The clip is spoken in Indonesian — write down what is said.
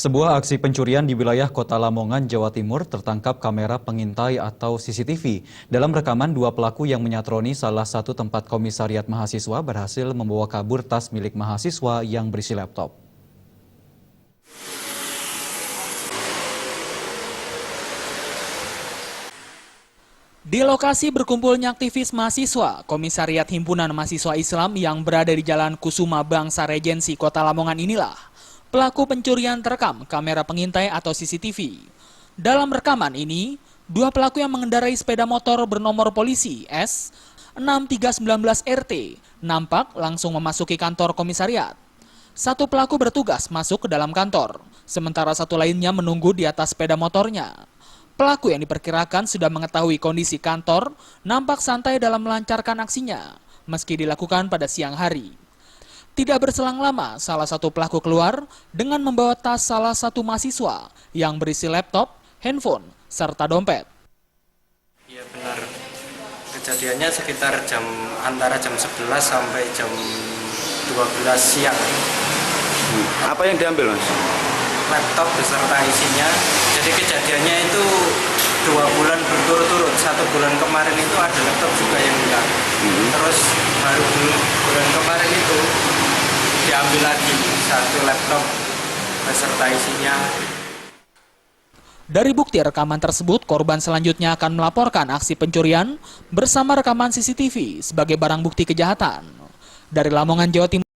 Sebuah aksi pencurian di wilayah Kota Lamongan, Jawa Timur tertangkap kamera pengintai atau CCTV. Dalam rekaman, dua pelaku yang menyatroni salah satu tempat komisariat mahasiswa berhasil membawa kabur tas milik mahasiswa yang berisi laptop. Di lokasi berkumpulnya aktivis mahasiswa, Komisariat Himpunan Mahasiswa Islam yang berada di Jalan Kusuma Bangsa Regensi, Kota Lamongan inilah pelaku pencurian terekam kamera pengintai atau CCTV. Dalam rekaman ini, dua pelaku yang mengendarai sepeda motor bernomor polisi S6319RT nampak langsung memasuki kantor komisariat. Satu pelaku bertugas masuk ke dalam kantor, sementara satu lainnya menunggu di atas sepeda motornya. Pelaku yang diperkirakan sudah mengetahui kondisi kantor nampak santai dalam melancarkan aksinya, meski dilakukan pada siang hari. Tidak berselang lama, salah satu pelaku keluar dengan membawa tas salah satu mahasiswa yang berisi laptop, handphone, serta dompet. Iya benar, kejadiannya sekitar antara jam 11 sampai jam 12 siang. Apa yang diambil, Mas? Laptop beserta isinya. Jadi kejadiannya itu 2 bulan berturut-turut. 1 bulan kemarin itu ada laptop juga yang hilang. Terus baru bulan kemarin itu diambil lagi 1 laptop beserta isinya. Dari bukti rekaman tersebut, korban selanjutnya akan melaporkan aksi pencurian bersama rekaman CCTV sebagai barang bukti kejahatan. Dari Lamongan, Jawa Timur.